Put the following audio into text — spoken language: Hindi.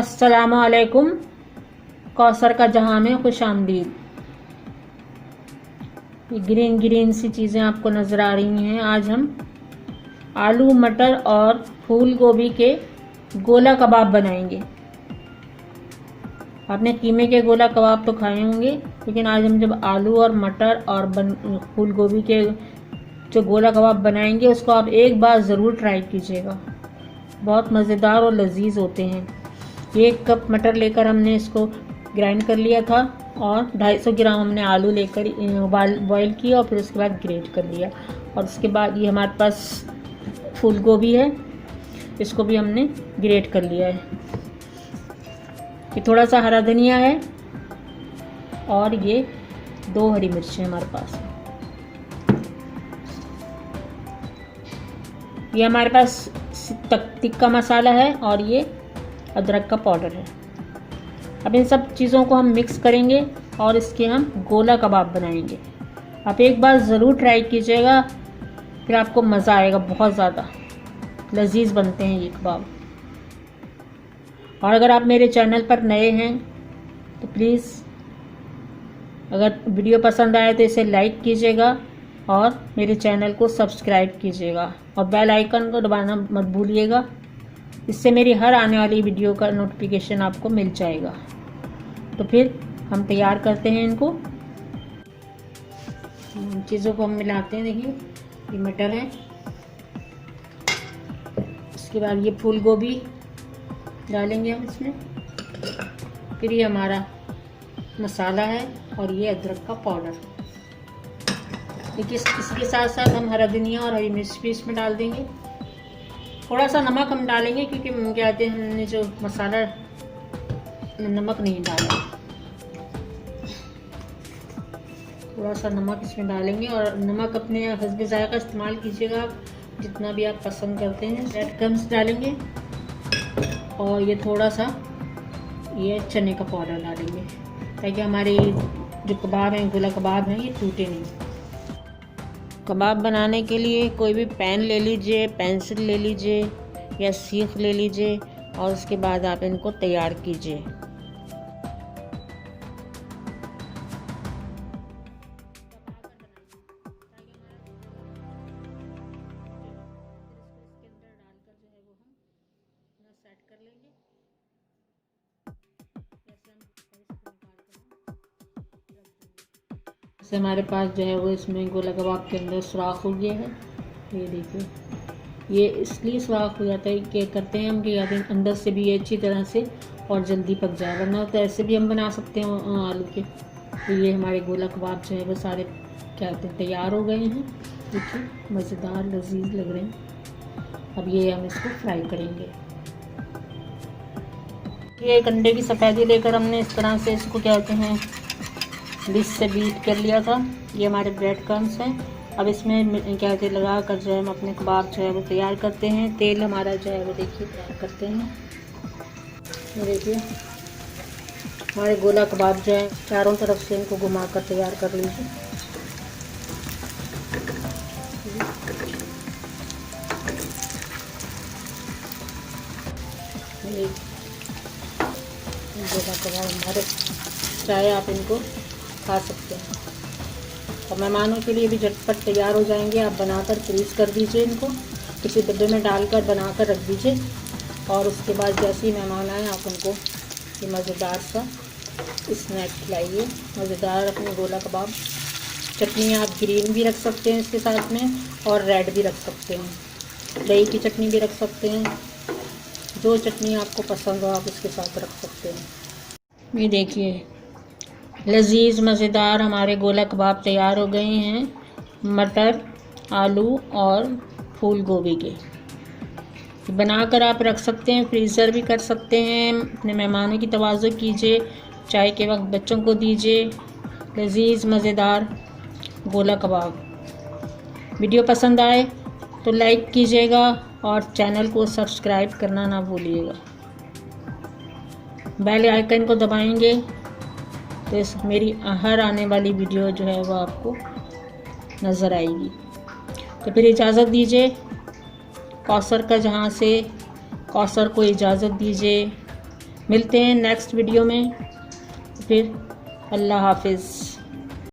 अस्सलामुअलैकुम। कौसर का जहां में खुशामदीद। ये ग्रीन ग्रीन सी चीज़ें आपको नज़र आ रही हैं। आज हम आलू मटर और फूल गोभी के गोला कबाब बनाएंगे। आपने कीमे के गोला कबाब तो खाए होंगे, लेकिन आज हम जब आलू और मटर और फूल गोभी के जो गोला कबाब बनाएंगे उसको आप एक बार ज़रूर ट्राई कीजिएगा। बहुत मज़ेदार और लजीज होते हैं। 1 कप मटर लेकर हमने इसको ग्राइंड कर लिया था और 250 ग्राम हमने आलू लेकर बॉईल किया और फिर उसके बाद ग्रेट कर लिया। और उसके बाद ये हमारे पास फूल गोभी है, इसको भी हमने ग्रेट कर लिया है। ये थोड़ा सा हरा धनिया है और ये 2 हरी मिर्चें हमारे पास। ये हमारे पास तिक्का मसाला है और ये अदरक का पाउडर है। अब इन सब चीज़ों को हम मिक्स करेंगे और इसके हम गोला कबाब बनाएंगे। आप एक बार ज़रूर ट्राई कीजिएगा, फिर आपको मज़ा आएगा। बहुत ज़्यादा लजीज बनते हैं ये कबाब। और अगर आप मेरे चैनल पर नए हैं तो प्लीज़ अगर वीडियो पसंद आए तो इसे लाइक कीजिएगा और मेरे चैनल को सब्सक्राइब कीजिएगा और बेल आइकन को दबाना मत भूलिएगा। इससे मेरी हर आने वाली वीडियो का नोटिफिकेशन आपको मिल जाएगा। तो फिर हम तैयार करते हैं इनको। चीज़ों को हम मिलाते हैं। देखिए ये मटर है, उसके बाद ये फूल गोभी डालेंगे हम इसमें, फिर ये हमारा मसाला है और ये अदरक का पाउडर। देखिए इसके साथ साथ हम हरा धनिया और हरी मिर्च भी इसमें डाल देंगे। थोड़ा सा नमक हम डालेंगे क्योंकि क्या कहते हैं हमने जो मसाला नमक नहीं डाला। थोड़ा सा नमक इसमें डालेंगे और नमक अपने हस्बे ज़ायक़ा इस्तेमाल कीजिएगा, जितना भी आप पसंद करते हैं। ब्रेड क्रम्स डालेंगे और ये थोड़ा सा ये चने का पाउडर डालेंगे ताकि हमारे जो कबाब हैं, गोला कबाब हैं, ये टूटे नहीं। कबाब बनाने के लिए कोई भी पैन ले लीजिए, पेंसिल ले लीजिए या सीख ले लीजिए और उसके बाद आप इनको तैयार कीजिए। से हमारे पास जो है वो इसमें गोला कबाब के अंदर सुराख हो गया है। ये देखिए, ये इसलिए सुराख हो जाता है कि करते हैं हम कि अंदर से भी ये अच्छी तरह से और जल्दी पक जाए, वरना तो ऐसे भी हम बना सकते हैं आलू के। तो ये हमारे गोला कबाब जो है वो सारे क्या कहते हैं तैयार हो गए हैं। देखिए मज़ेदार लजीज लग रहे हैं। अब ये हम इसको फ्राई करेंगे। ये एक अंडे की सफ़ेदी लेकर हमने इस तरह से इसको क्या कहते हैं डिश से बीट कर लिया था। ये हमारे ब्रेड क्रम्स हैं। अब इसमें क्या कहते लगा कर जो है हम अपने कबाब जो है वो तैयार करते हैं। तेल हमारा जो है वो देखिए तैयार करते हैं। ये देखिए हमारे गोला कबाब जो है चारों तरफ से इनको घुमा कर तैयार कर लीजिए। गोला कबाब हमारे चाहे आप इनको खा सकते हैं और मेहमानों के लिए भी झटपट तैयार हो जाएंगे। आप बनाकर फ्रीज कर दीजिए, इनको किसी डब्बे में डालकर बनाकर रख दीजिए और उसके बाद जैसे ही मेहमान आए आप उनको ये मज़ेदार सा स्नैक खिलाइए। मज़ेदार अपने गोला कबाब। चटनी आप ग्रीन भी रख सकते हैं इसके साथ में और रेड भी रख सकते हैं। दही की चटनी भी रख सकते हैं। जो चटनी आपको पसंद हो आप इसके साथ रख सकते हैं। ये देखिए लजीज मज़ेदार हमारे गोला कबाब तैयार हो गए हैं, मटर आलू और फूल गोभी के। बनाकर आप रख सकते हैं, फ्रीज़र भी कर सकते हैं। अपने मेहमानों की तवाज़ुन कीजिए, चाय के वक्त बच्चों को दीजिए। लजीज मज़ेदार गोला कबाब। वीडियो पसंद आए तो लाइक कीजिएगा और चैनल को सब्सक्राइब करना ना भूलिएगा। बेल आइकन को दबाएंगे तो मेरी हर आने वाली वीडियो जो है वो आपको नज़र आएगी। तो फिर इजाज़त दीजिए। कौसर का जहाँ से कौसर को इजाज़त दीजिए। मिलते हैं नेक्स्ट वीडियो में फिर। अल्लाह हाफिज़।